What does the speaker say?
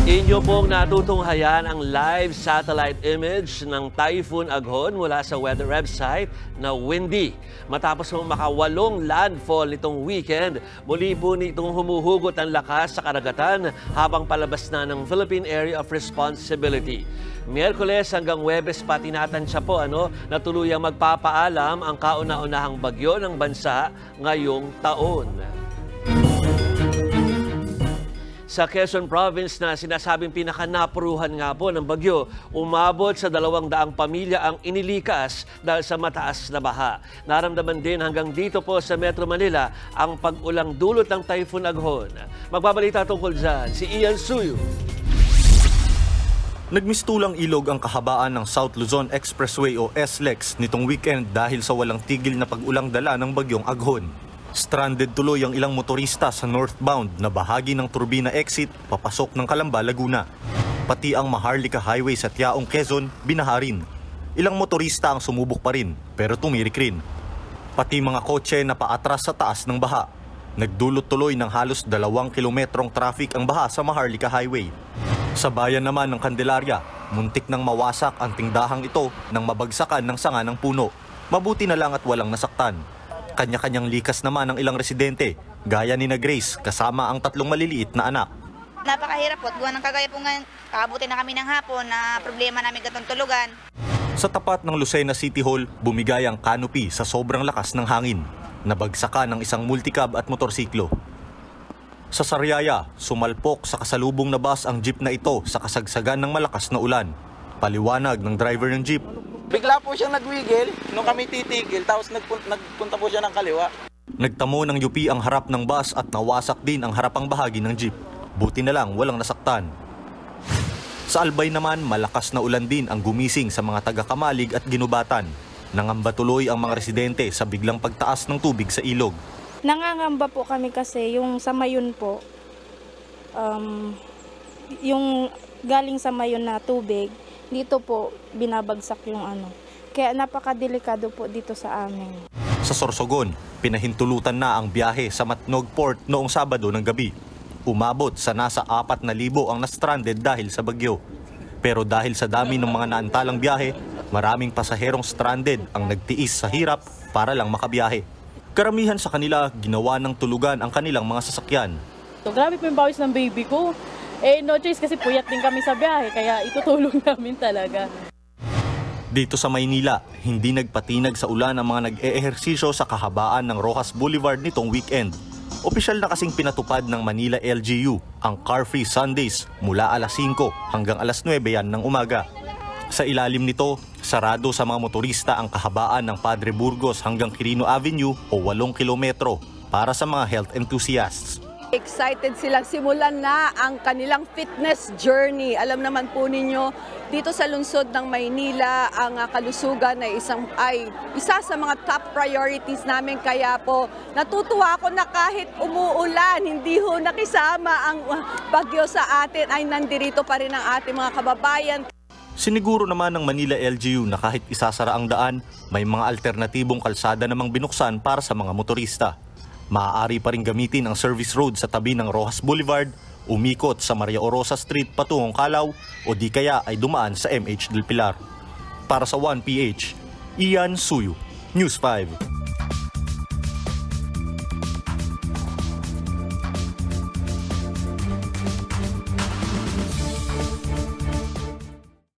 Inyo pong natutunghayan ang live satellite image ng Typhoon Aghon mula sa weather website na Windy. Matapos makawalong landfall nitong weekend, muli po nitong humuhugot ang lakas sa karagatan habang palabas na ng Philippine Area of Responsibility. Miyerkules hanggang Huwebes pa tinatansya po na tuluyang magpapaalam ang kauna-unahang bagyo ng bansa ngayong taon. Sa Quezon Province na sinasabing pinakanapuruhan nga po ng bagyo, umabot sa 200 pamilya ang inilikas dahil sa mataas na baha. Naramdaman din hanggang dito po sa Metro Manila ang pag-ulang dulot ng Typhoon Aghon. Magbabalita tungkol dyan si Ian Suyu. Nagmistulang ilog ang kahabaan ng South Luzon Expressway o SLEX nitong weekend dahil sa walang tigil na pag-ulang dala ng bagyong Aghon. Stranded tuloy ang ilang motorista sa northbound na bahagi ng Turbina exit papasok ng Calamba, Laguna. Pati ang Maharlika Highway sa Tiaong, Quezon, binaha rin. Ilang motorista ang sumubok pa rin pero tumirik rin. Pati mga kotse na paatras sa taas ng baha. Nagdulot tuloy ng halos 2 kilometrong traffic ang baha sa Maharlika Highway. Sa bayan naman ng Candelaria, muntik nang mawasak ang tindahang ito nang mabagsakan ng sanga ng puno. Mabuti na lang at walang nasaktan. Kanya-kanyang likas naman ang ilang residente, gaya ni Grace kasama ang 3 maliliit na anak. Napakahirap po. Gawa ng kagaya po ngayon, kaabutin na kami ng hapon na problema namin gatong tulugan. Sa tapat ng Lucena City Hall, bumigay ang canopy sa sobrang lakas ng hangin. Nabagsakan ng isang multicab at motorsiklo. Sa Sariaya, sumalpok sa kasalubong na bus ang jeep na ito sa kasagsagan ng malakas na ulan. Paliwanag ng driver ng jeep. Bigla po siyang nagwigil nung kami titigil, tapos nagpunta po siya ng kaliwa. Nagtamo ng UP ang harap ng bus at nawasak din ang harapang bahagi ng jeep. Buti na lang walang nasaktan. Sa Albay naman, malakas na ulan din ang gumising sa mga taga-Kamalig at Ginubatan. Nangamba tuloy ang mga residente sa biglang pagtaas ng tubig sa ilog. Nangangamba po kami kasi yung sa Mayon po, yung galing sa Mayon na tubig, dito po binabagsak yung Kaya napakadelikado po dito sa amin. Sa Sorsogon, pinahintulutan na ang biyahe sa Matnog Port noong Sabado ng gabi. Umabot sa nasa 4,000 ang na-stranded dahil sa bagyo. Pero dahil sa dami ng mga naantalang biyahe, maraming pasaherong stranded ang nagtiis sa hirap para lang makabiyahe. Karamihan sa kanila, ginawa ng tulugan ang kanilang mga sasakyan. So, grabe po yung bawis ng baby ko. No choice kasi puyat din kami sa biyahe, kaya itutulong namin talaga. Dito sa Maynila, hindi nagpatinag sa ulan ang mga nag-eehersisyo sa kahabaan ng Rojas Boulevard nitong weekend. Opisyal na kasing pinatupad ng Manila LGU ang car-free Sundays mula alas 5 hanggang alas 9 yan ng umaga. Sa ilalim nito, sarado sa mga motorista ang kahabaan ng Padre Burgos hanggang Quirino Avenue o 8 kilometro para sa mga health enthusiasts. Excited silang simulan na ang kanilang fitness journey. Alam naman po ninyo, dito sa lungsod ng Maynila, ang kalusugan ay isa sa mga top priorities namin. Kaya po, natutuwa ako na kahit umuulan, hindi ho nakisama ang bagyo sa atin, ay nandirito pa rin ang ating mga kababayan. Siniguro naman ng Manila LGU na kahit isasara ang daan, may mga alternatibong kalsada namang binuksan para sa mga motorista. Maaari pa rin gamitin ang service road sa tabi ng Rojas Boulevard, umikot sa Maria Orosa Street patungong Calao o di kaya ay dumaan sa MH del Pilar. Para sa 1PH, Ian Suyu, News 5.